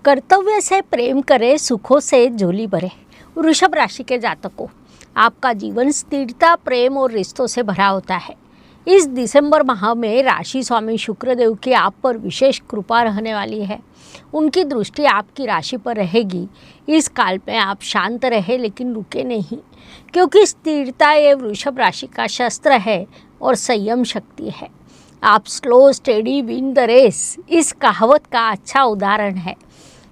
कर्तव्य से प्रेम करे, सुखों से झोली भरे। वृषभ राशि के जातकों, आपका जीवन स्थिरता, प्रेम और रिश्तों से भरा होता है। इस दिसंबर माह में राशि स्वामी शुक्रदेव की आप पर विशेष कृपा रहने वाली है। उनकी दृष्टि आपकी राशि पर रहेगी। इस काल में आप शांत रहे लेकिन रुके नहीं, क्योंकि स्थिरता ये वृषभ राशि का शस्त्र है और संयम शक्ति है। आप slow steady win the race, इस कहावत का अच्छा उदाहरण है।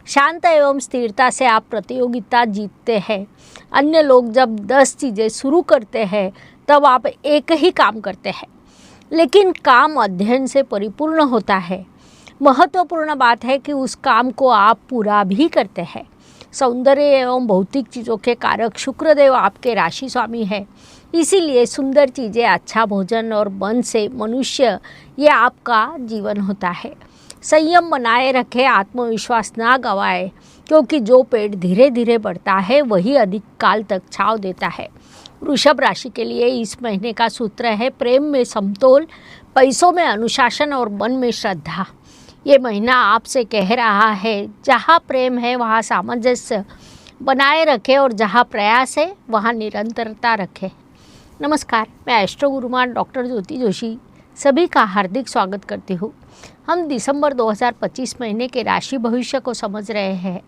शांत एवं स्थिरता से आप प्रतियोगिता जीतते हैं। अन्य लोग जब 10 चीज़ें शुरू करते हैं तब आप एक ही काम करते हैं, लेकिन काम अध्ययन से परिपूर्ण होता है। महत्वपूर्ण बात है कि उस काम को आप पूरा भी करते हैं। सौंदर्य एवं भौतिक चीज़ों के कारक शुक्रदेव आपके राशि स्वामी है, इसीलिए सुंदर चीज़ें, अच्छा भोजन और मन से मनुष्य, ये आपका जीवन होता है। संयम बनाए रखें, आत्मविश्वास ना गंवाए, क्योंकि जो पेड़ धीरे धीरे बढ़ता है वही अधिक काल तक छांव देता है। वृषभ राशि के लिए इस महीने का सूत्र है प्रेम में समतोल, पैसों में अनुशासन और मन में श्रद्धा। ये महीना आपसे कह रहा है, जहाँ प्रेम है वहाँ सामंजस्य बनाए रखें और जहाँ प्रयास है वहाँ निरंतरता रखें। नमस्कार, मैं एस्ट्रो गुरुमान डॉक्टर ज्योति जोशी सभी का हार्दिक स्वागत करती हूँ। हम दिसंबर 2025 महीने के राशि भविष्य को समझ रहे हैं।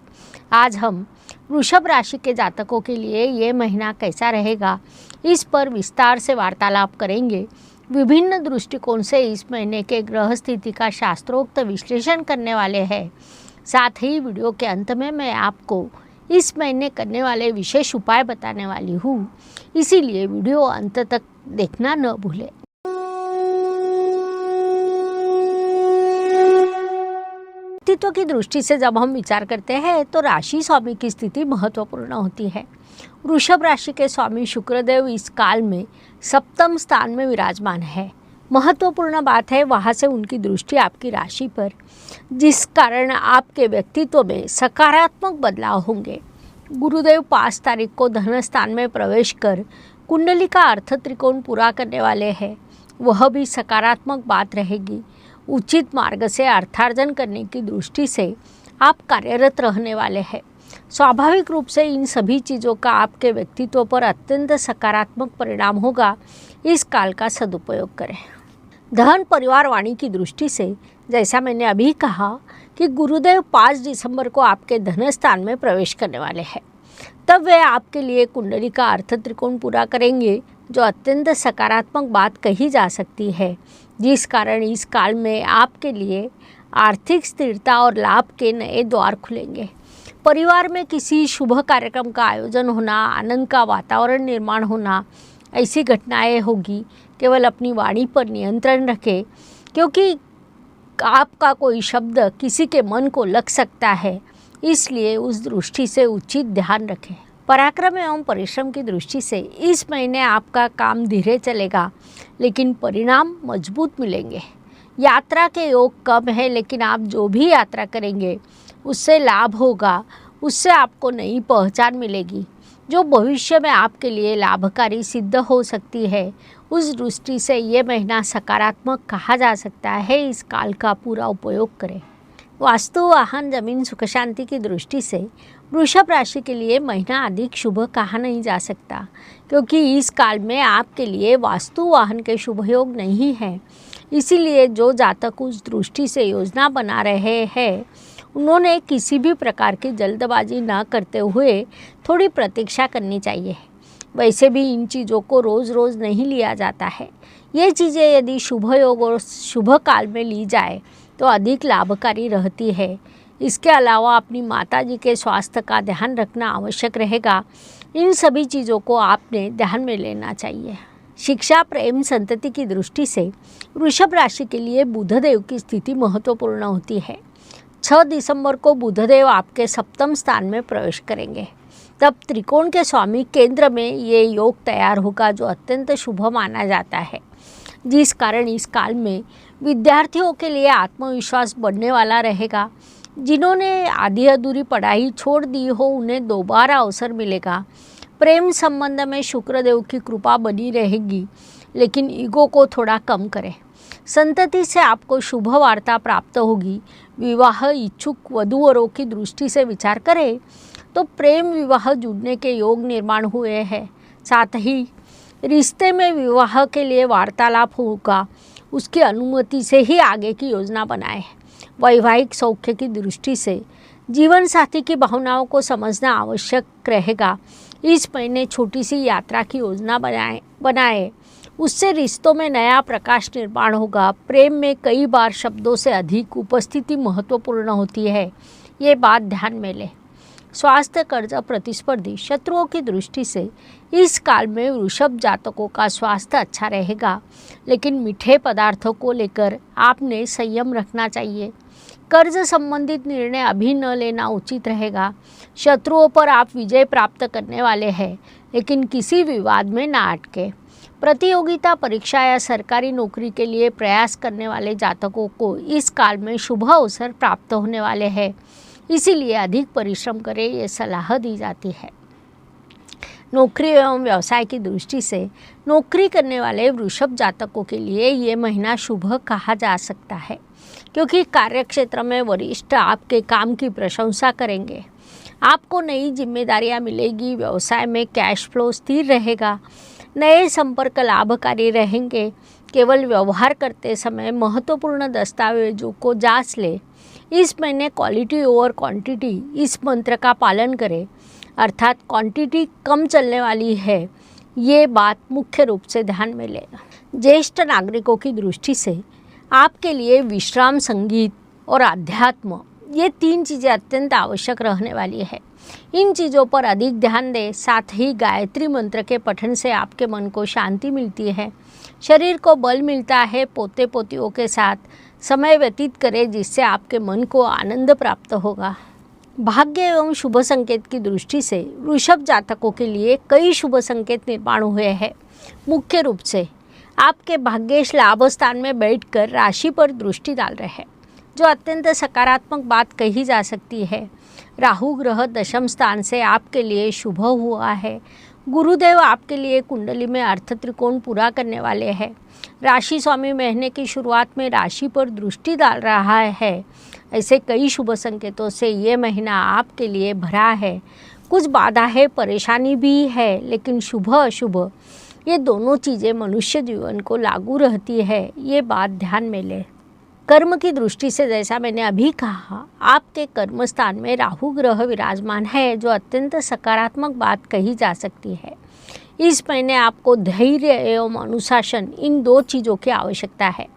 आज हम वृषभ राशि के जातकों के लिए ये महीना कैसा रहेगा, इस पर विस्तार से वार्तालाप करेंगे। विभिन्न दृष्टिकोण से इस महीने के ग्रह स्थिति का शास्त्रोक्त विश्लेषण करने वाले हैं। साथ ही वीडियो के अंत में मैं आपको इस महीने करने वाले विशेष उपाय बताने वाली हूँ, इसीलिए वीडियो अंत तक देखना न भूलें। व्यक्तित्व की दृष्टि से जब हम विचार करते हैं तो राशि स्वामी की स्थिति महत्वपूर्ण होती है। वृषभ राशि के स्वामी शुक्रदेव इस काल में सप्तम स्थान में विराजमान है। महत्वपूर्ण बात है, वहाँ से उनकी दृष्टि आपकी राशि पर, जिस कारण आपके व्यक्तित्व में सकारात्मक बदलाव होंगे। गुरुदेव 5 तारीख को धन स्थान में प्रवेश कर कुंडली का अर्थ त्रिकोण पूरा करने वाले हैं। वह भी सकारात्मक बात रहेगी। उचित मार्ग से अर्थार्जन करने की दृष्टि से आप कार्यरत रहने वाले हैं। स्वाभाविक रूप से इन सभी चीज़ों का आपके व्यक्तित्व पर अत्यंत सकारात्मक परिणाम होगा। इस काल का सदुपयोग करें। धन परिवार वाणी की दृष्टि से, जैसा मैंने अभी कहा कि गुरुदेव 5 दिसंबर को आपके धन स्थान में प्रवेश करने वाले हैं, तब वे आपके लिए कुंडली का अर्थ त्रिकोण पूरा करेंगे, जो अत्यंत सकारात्मक बात कही जा सकती है, जिस कारण इस काल में आपके लिए आर्थिक स्थिरता और लाभ के नए द्वार खुलेंगे। परिवार में किसी शुभ कार्यक्रम का आयोजन होना, आनंद का वातावरण निर्माण होना, ऐसी घटनाएं होगी। केवल अपनी वाणी पर नियंत्रण रखें, क्योंकि आपका कोई शब्द किसी के मन को लग सकता है, इसलिए उस दृष्टि से उचित ध्यान रखें। पराक्रम एवं परिश्रम की दृष्टि से इस महीने आपका काम धीरे चलेगा, लेकिन परिणाम मजबूत मिलेंगे। यात्रा के योग कम है, लेकिन आप जो भी यात्रा करेंगे उससे लाभ होगा। उससे आपको नई पहचान मिलेगी, जो भविष्य में आपके लिए लाभकारी सिद्ध हो सकती है। उस दृष्टि से ये महीना सकारात्मक कहा जा सकता है। इस काल का पूरा उपयोग करें। वास्तु, वाहन, जमीन, सुख शांति की दृष्टि से वृषभ राशि के लिए महीना अधिक शुभ कहा नहीं जा सकता, क्योंकि इस काल में आपके लिए वास्तु वाहन के शुभ योग नहीं है। इसीलिए जो जातक उस दृष्टि से योजना बना रहे हैं, उन्होंने किसी भी प्रकार की जल्दबाजी न करते हुए थोड़ी प्रतीक्षा करनी चाहिए। वैसे भी इन चीज़ों को रोज़ रोज़ नहीं लिया जाता है। ये चीज़ें यदि शुभ योग और शुभ काल में ली जाए तो अधिक लाभकारी रहती है। इसके अलावा अपनी माताजी के स्वास्थ्य का ध्यान रखना आवश्यक रहेगा। इन सभी चीज़ों को आपने ध्यान में लेना चाहिए। शिक्षा, प्रेम, संतति की दृष्टि से वृषभ राशि के लिए बुधदेव की स्थिति महत्वपूर्ण होती है। 6 दिसंबर को बुधदेव आपके सप्तम स्थान में प्रवेश करेंगे। तब त्रिकोण के स्वामी केंद्र में ये योग तैयार होगा, जो अत्यंत शुभ माना जाता है, जिस कारण इस काल में विद्यार्थियों के लिए आत्मविश्वास बढ़ने वाला रहेगा। जिन्होंने आधी अधूरी पढ़ाई छोड़ दी हो, उन्हें दोबारा अवसर मिलेगा। प्रेम संबंध में शुक्रदेव की कृपा बनी रहेगी, लेकिन ईगो को थोड़ा कम करें। संतति से आपको शुभ वार्ता प्राप्त होगी। विवाह इच्छुक वधूवरों की दृष्टि से विचार करें तो प्रेम विवाह जुड़ने के योग निर्माण हुए हैं। साथ ही रिश्ते में विवाह के लिए वार्तालाप होगा, उसकी अनुमति से ही आगे की योजना बनाएं। वैवाहिक सौख्य की दृष्टि से जीवन साथी की भावनाओं को समझना आवश्यक रहेगा। इस महीने छोटी सी यात्रा की योजना बनाएं, उससे रिश्तों में नया प्रकाश निर्माण होगा। प्रेम में कई बार शब्दों से अधिक उपस्थिति महत्वपूर्ण होती है, ये बात ध्यान में लें। स्वास्थ्य, कर्ज, प्रतिस्पर्धी शत्रुओं की दृष्टि से इस काल में वृषभ जातकों का स्वास्थ्य अच्छा रहेगा, लेकिन मीठे पदार्थों को लेकर आपने संयम रखना चाहिए। कर्ज संबंधित निर्णय अभी न लेना उचित रहेगा। शत्रुओं पर आप विजय प्राप्त करने वाले हैं, लेकिन किसी विवाद में ना अटके। प्रतियोगिता परीक्षा या सरकारी नौकरी के लिए प्रयास करने वाले जातकों को इस काल में शुभ अवसर प्राप्त होने वाले हैं, इसीलिए अधिक परिश्रम करें, ये सलाह दी जाती है। नौकरी एवं व्यवसाय की दृष्टि से नौकरी करने वाले वृषभ जातकों के लिए ये महीना शुभ कहा जा सकता है, क्योंकि कार्यक्षेत्र में वरिष्ठ आपके काम की प्रशंसा करेंगे। आपको नई जिम्मेदारियां मिलेगी। व्यवसाय में कैश फ्लो स्थिर रहेगा। नए संपर्क लाभकारी रहेंगे। केवल व्यवहार करते समय महत्वपूर्ण दस्तावेजों को जांच ले। इस महीने क्वालिटी ओवर क्वांटिटी इस मंत्र का पालन करें, अर्थात क्वांटिटी कम चलने वाली है, ये बात मुख्य रूप से ध्यान में लें। ज्येष्ठ नागरिकों की दृष्टि से आपके लिए विश्राम, संगीत और अध्यात्म, ये 3 चीज़ें अत्यंत आवश्यक रहने वाली है। इन चीज़ों पर अधिक ध्यान दें। साथ ही गायत्री मंत्र के पठन से आपके मन को शांति मिलती है, शरीर को बल मिलता है। पोते पोतियों के साथ समय व्यतीत करें, जिससे आपके मन को आनंद प्राप्त होगा। भाग्य एवं शुभ संकेत की दृष्टि से वृषभ जातकों के लिए कई शुभ संकेत निर्माण हुए हैं। मुख्य रूप से आपके भाग्येश लाभ स्थान में बैठकर राशि पर दृष्टि डाल रहे हैं, जो अत्यंत सकारात्मक बात कही जा सकती है। राहु ग्रह दशम स्थान से आपके लिए शुभ हुआ है। गुरुदेव आपके लिए कुंडली में अर्थ त्रिकोण पूरा करने वाले हैं। राशि स्वामी महीने की शुरुआत में राशि पर दृष्टि डाल रहा है। ऐसे कई शुभ संकेतों से ये महीना आपके लिए भरा है। कुछ बाधा है, परेशानी भी है, लेकिन शुभ अशुभ ये दोनों चीज़ें मनुष्य जीवन को लागू रहती है, ये बात ध्यान में लें। कर्म की दृष्टि से जैसा मैंने अभी कहा, आपके कर्म स्थान में राहु ग्रह विराजमान है, जो अत्यंत सकारात्मक बात कही जा सकती है। इस महीने आपको धैर्य एवं अनुशासन, इन 2 चीज़ों की आवश्यकता है।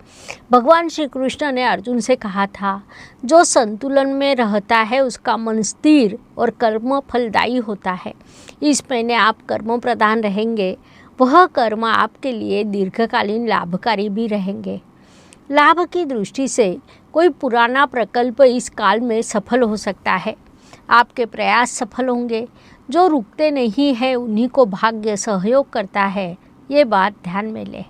भगवान श्री कृष्ण ने अर्जुन से कहा था, जो संतुलन में रहता है उसका मन स्थिर और कर्म फलदायी होता है। इस महीने आप कर्म प्रधान रहेंगे। वह कर्म आपके लिए दीर्घकालीन लाभकारी भी रहेंगे। लाभ की दृष्टि से कोई पुराना प्रकल्प इस काल में सफल हो सकता है। आपके प्रयास सफल होंगे। जो रुकते नहीं हैं उन्हीं को भाग्य सहयोग करता है, ये बात ध्यान में लें।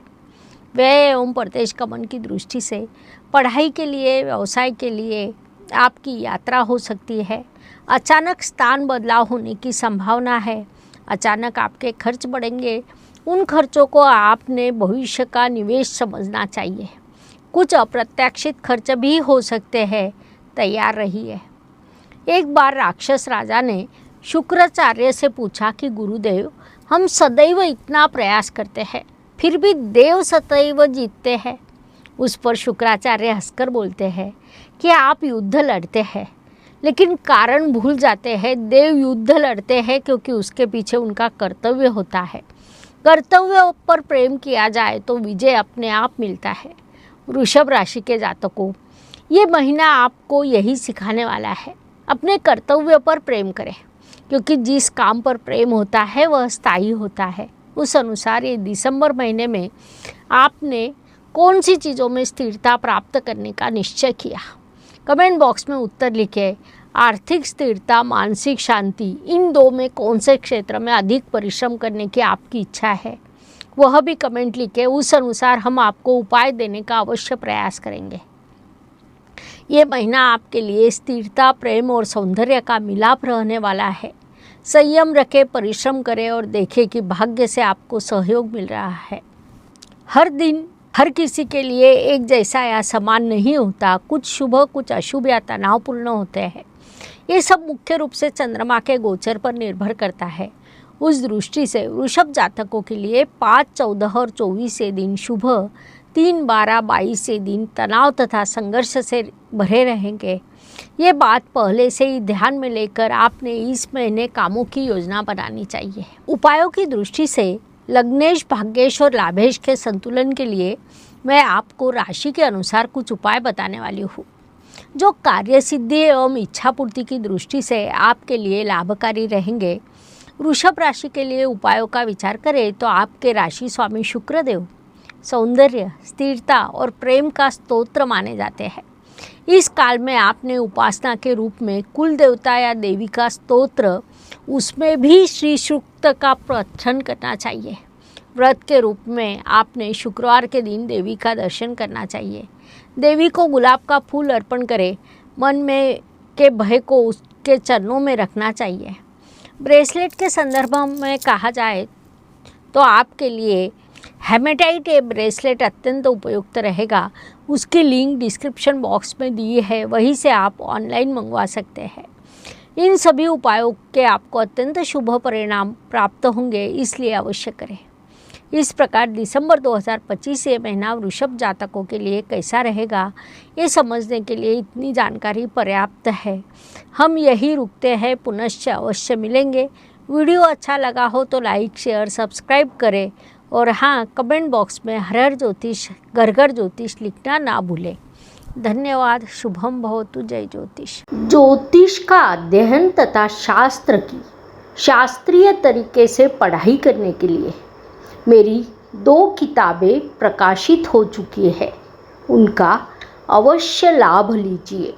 व्यय एवं प्रदेश गमन की दृष्टि से पढ़ाई के लिए, व्यवसाय के लिए आपकी यात्रा हो सकती है। अचानक स्थान बदलाव होने की संभावना है। अचानक आपके खर्च बढ़ेंगे। उन खर्चों को आपने भविष्य का निवेश समझना चाहिए। कुछ अप्रत्याशित खर्च भी हो सकते हैं, तैयार रहिए। एक बार राक्षस राजा ने शुक्राचार्य से पूछा कि गुरुदेव, हम सदैव इतना प्रयास करते हैं, फिर भी देव सदैव जीतते हैं। उस पर शुक्राचार्य हंसकर बोलते हैं कि आप युद्ध लड़ते हैं, लेकिन कारण भूल जाते हैं। देव युद्ध लड़ते हैं क्योंकि उसके पीछे उनका कर्तव्य होता है। कर्तव्य पर प्रेम किया जाए तो विजय अपने आप मिलता है। वृषभ राशि के जातकों, ये महीना आपको यही सिखाने वाला है। अपने कर्तव्य पर प्रेम करें, क्योंकि जिस काम पर प्रेम होता है वह स्थायी होता है। उस अनुसार ये दिसंबर महीने में आपने कौन सी चीज़ों में स्थिरता प्राप्त करने का निश्चय किया? कमेंट बॉक्स में उत्तर लिखें। आर्थिक स्थिरता, मानसिक शांति, इन 2 में कौन से क्षेत्र में अधिक परिश्रम करने की आपकी इच्छा है, वह भी कमेंट लिखें। उस अनुसार हम आपको उपाय देने का अवश्य प्रयास करेंगे। ये महीना आपके लिए स्थिरता, प्रेम और सौंदर्य का मिलाप रहने वाला है। संयम रखें, परिश्रम करें और देखें कि भाग्य से आपको सहयोग मिल रहा है। हर दिन हर किसी के लिए एक जैसा या समान नहीं होता, कुछ शुभ कुछ अशुभ या तनावपूर्ण होते हैं। ये सब मुख्य रूप से चंद्रमा के गोचर पर निर्भर करता है। उस दृष्टि से वृषभ जातकों के लिए 5, 14 और 24 से दिन शुभ, 3, 12, 22 से दिन तनाव तथा संघर्ष से भरे रहेंगे। ये बात पहले से ही ध्यान में लेकर आपने इस महीने कामों की योजना बनानी चाहिए। उपायों की दृष्टि से लग्नेश, भाग्येश और लाभेश के संतुलन के लिए मैं आपको राशि के अनुसार कुछ उपाय बताने वाली हूँ, जो कार्य सिद्धि एवं इच्छा पूर्ति की दृष्टि से आपके लिए लाभकारी रहेंगे। वृषभ राशि के लिए उपायों का विचार करें तो आपके राशि स्वामी शुक्रदेव सौंदर्य, स्थिरता और प्रेम का स्तोत्र माने जाते हैं। इस काल में आपने उपासना के रूप में कुल देवता या देवी का स्तोत्र, उसमें भी श्री सूक्त का पठन करना चाहिए। व्रत के रूप में आपने शुक्रवार के दिन देवी का दर्शन करना चाहिए। देवी को गुलाब का फूल अर्पण करें। मन में के भय को उसके चरणों में रखना चाहिए। ब्रेसलेट के संदर्भ में कहा जाए तो आपके लिए हेमेटाइट ब्रेसलेट अत्यंत उपयुक्त रहेगा। उसकी लिंक डिस्क्रिप्शन बॉक्स में दी है, वहीं से आप ऑनलाइन मंगवा सकते हैं। इन सभी उपायों के आपको अत्यंत शुभ परिणाम प्राप्त होंगे, इसलिए अवश्य करें। इस प्रकार दिसंबर 2025 ये महीना वृषभ जातकों के लिए कैसा रहेगा, ये समझने के लिए इतनी जानकारी पर्याप्त है। हम यही रुकते हैं, पुनश्च अवश्य मिलेंगे। वीडियो अच्छा लगा हो तो लाइक, शेयर, सब्सक्राइब करें और हाँ, कमेंट बॉक्स में हर हर ज्योतिष, घर घर ज्योतिष लिखना ना भूलें। धन्यवाद। शुभम भवतु। जय ज्योतिष। ज्योतिष का अध्ययन तथा शास्त्र की शास्त्रीय तरीके से पढ़ाई करने के लिए मेरी 2 किताबें प्रकाशित हो चुकी है, उनका अवश्य लाभ लीजिए।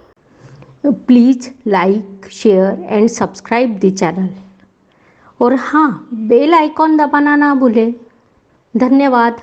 Please like, share and subscribe the channel और हाँ, बेल आइकॉन दबाना ना भूलें। धन्यवाद।